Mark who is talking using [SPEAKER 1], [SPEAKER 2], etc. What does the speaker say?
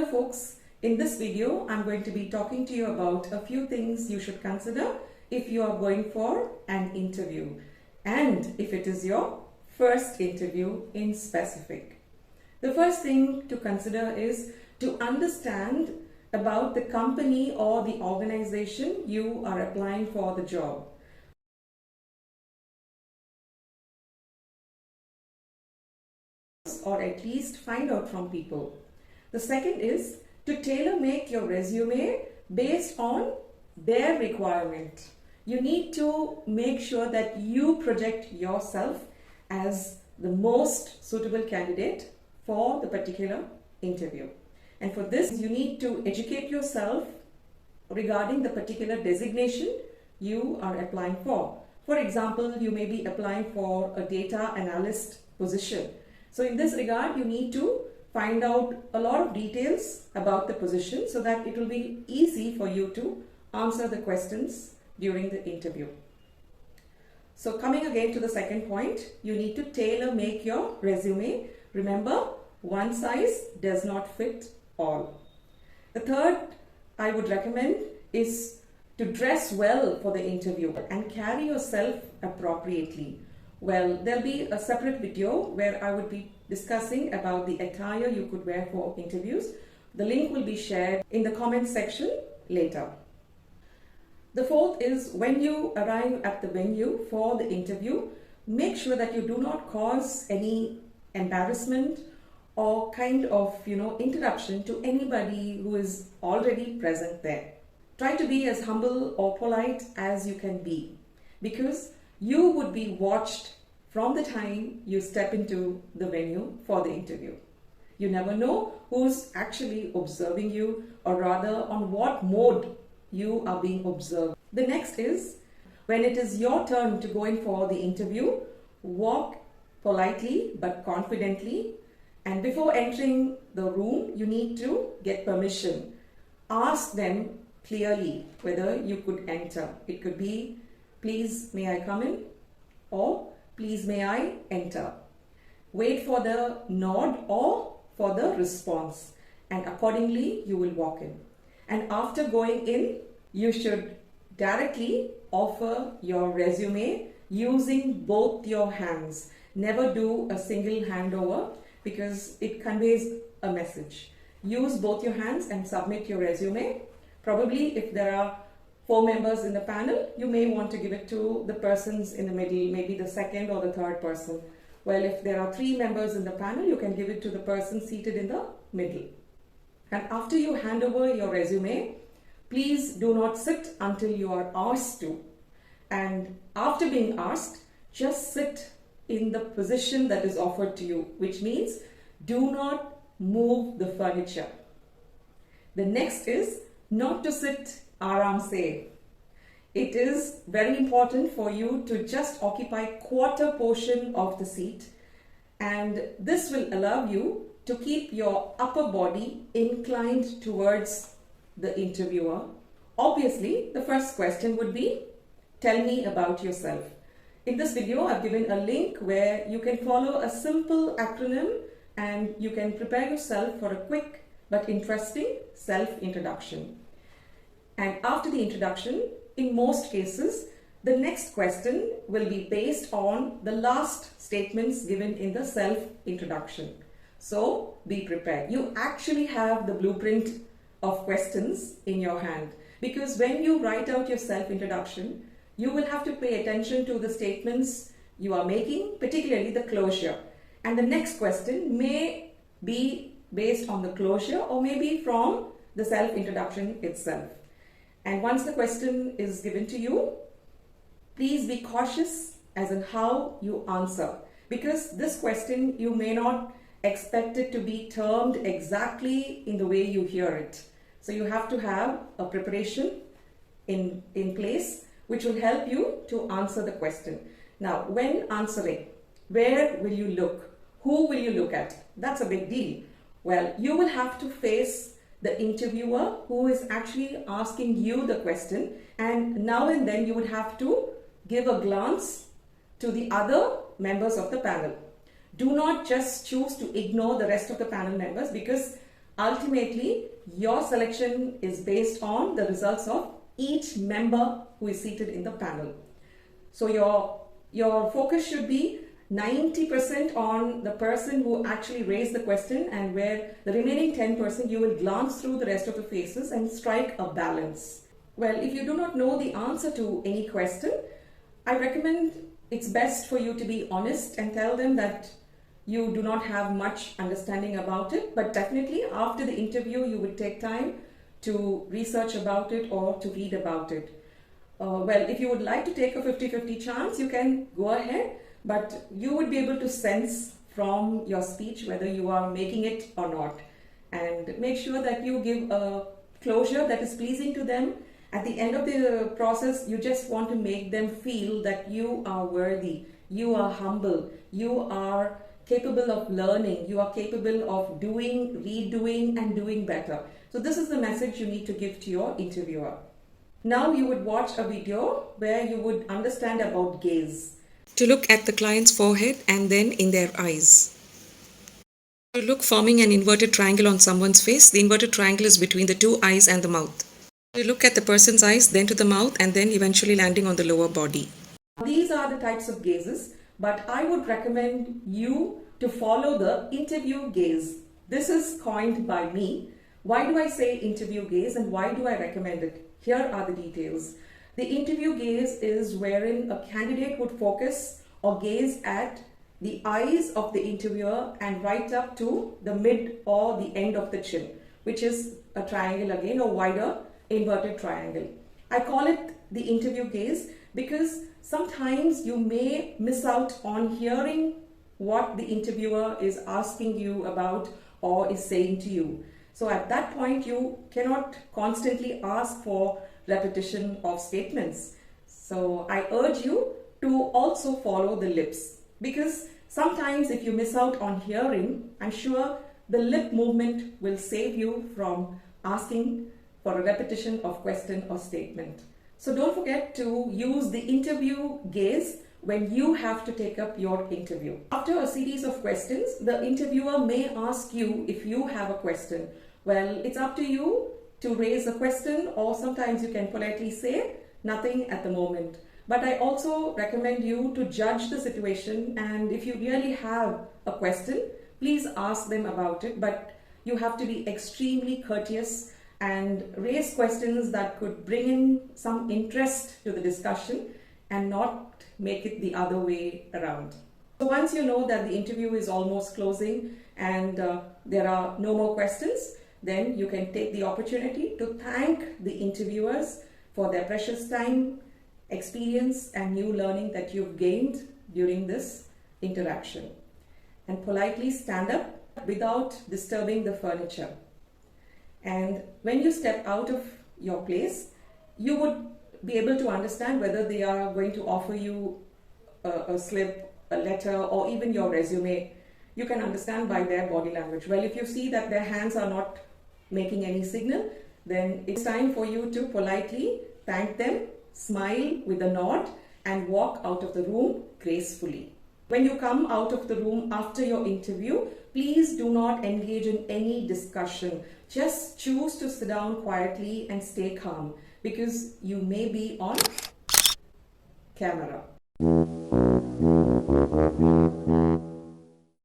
[SPEAKER 1] Hello folks, in this video I'm going to be talking to you about a few things you should consider if you are going for an interview and if it is your first interview in specific. The first thing to consider is to understand about the company or the organization you are applying for the job. Or at least find out from people. The second is to tailor make your resume based on their requirement. You need to make sure that you project yourself as the most suitable candidate for the particular interview. And for this, you need to educate yourself regarding the particular designation you are applying for. For example, you may be applying for a data analyst position. So in this regard, you need to find out a lot of details about the position so that it will be easy for you to answer the questions during the interview. So coming again to the second point, you need to tailor make your resume. Remember, one size does not fit all. The third I would recommend is to dress well for the interview and carry yourself appropriately. Well, there'll be a separate video where I would be discussing about the attire you could wear for interviews. The link will be shared in the comment section later. The fourth is when you arrive at the venue for the interview, make sure that you do not cause any embarrassment or kind of, interruption to anybody who is already present there. Try to be as humble or polite as you can be, because you would be watched from the time you step into the venue for the interview. You never know who's actually observing you, or rather on what mode you are being observed. The next is when it is your turn to go in for the interview, walk politely but confidently, and before entering the room, you need to get permission. Ask them clearly whether you could enter. It could be, "Please, may I come in?" or "Please, may I enter?" Wait for the nod or for the response, and accordingly you will walk in. And after going in, you should directly offer your resume using both your hands. Never do a single handover because it conveys a message. Use both your hands and submit your resume. Probably if there are 4 members in the panel, you may want to give it to the persons in the middle, maybe the second or the third person. Well, if there are 3 members in the panel, you can give it to the person seated in the middle. And after you hand over your resume, please do not sit until you are asked to. And after being asked, just sit in the position that is offered to you, which means do not move the furniture. The next is not to sit aram se. It is very important for you to just occupy quarter portion of the seat, and this will allow you to keep your upper body inclined towards the interviewer. Obviously, the first question would be, tell me about yourself. In this video, I've given a link where you can follow a simple acronym and you can prepare yourself for a quick but interesting self-introduction. And after the introduction, in most cases, the next question will be based on the last statements given in the self-introduction. So be prepared. You actually have the blueprint of questions in your hand, because when you write out your self-introduction, you will have to pay attention to the statements you are making, particularly the closure. And the next question may be based on the closure or maybe from the self-introduction itself. And once the question is given to you, please be cautious as in how you answer, because this question you may not expect it to be termed exactly in the way you hear it. So you have to have a preparation in place which will help you to answer the question. Now, when answering, where will you look? Who will you look at? That's a big deal. Well, you will have to face the interviewer who is actually asking you the question, and now and then you would have to give a glance to the other members of the panel. Do not just choose to ignore the rest of the panel members, because Ultimately, your selection is based on the results of each member who is seated in the panel. So your focus should be 90% on the person who actually raised the question, and where the remaining 10% you will glance through the rest of the faces and strike a balance. Well, if you do not know the answer to any question, I recommend it's best for you to be honest and tell them that you do not have much understanding about it, but definitely after the interview you would take time to research about it or to read about it. Well, if you would like to take a 50-50 chance, you can go ahead, but you would be able to sense from your speech whether you are making it or not. And make sure that you give a closure that is pleasing to them. At the end of the process, you just want to make them feel that you are worthy, you are humble, you are capable of learning, you are capable of doing, redoing, and doing better. So this is the message you need to give to your interviewer. Now you would watch a video where you would understand about gaze.
[SPEAKER 2] To look at the client's forehead and then in their eyes. To look forming an inverted triangle on someone's face, the inverted triangle is between the two eyes and the mouth. To look at the person's eyes, then to the mouth, and then eventually landing on the lower body.
[SPEAKER 1] These are the types of gazes, but I would recommend you to follow the interview gaze. This is coined by me. Why do I say interview gaze and why do I recommend it? Here are the details. The interview gaze is wherein a candidate would focus or gaze at the eyes of the interviewer and right up to the mid or the end of the chin, which is a triangle again, or wider inverted triangle. I call it the interview gaze because sometimes you may miss out on hearing what the interviewer is asking you about or is saying to you. So at that point, you cannot constantly ask for repetition of statements. So I urge you to also follow the lips, because sometimes if you miss out on hearing, I'm sure the lip movement will save you from asking for a repetition of question or statement. So don't forget to use the interview gaze when you have to take up your interview. After a series of questions, the interviewer may ask you if you have a question. Well, it's up to you to raise a question, or sometimes you can politely say nothing at the moment. But I also recommend you to judge the situation, and if you really have a question, please ask them about it. But you have to be extremely courteous and raise questions that could bring in some interest to the discussion and not make it the other way around. So once you know that the interview is almost closing and there are no more questions, then you can take the opportunity to thank the interviewers for their precious time, experience, and new learning that you've gained during this interaction. And politely stand up without disturbing the furniture. And when you step out of your place, you would be able to understand whether they are going to offer you a slip, a letter, or even your resume. You can understand by their body language. Well, if you see that their hands are not making any signal, then it's time for you to politely thank them, smile with a nod, and walk out of the room gracefully. When you come out of the room after your interview, please do not engage in any discussion. Just choose to sit down quietly and stay calm, because you may be on camera.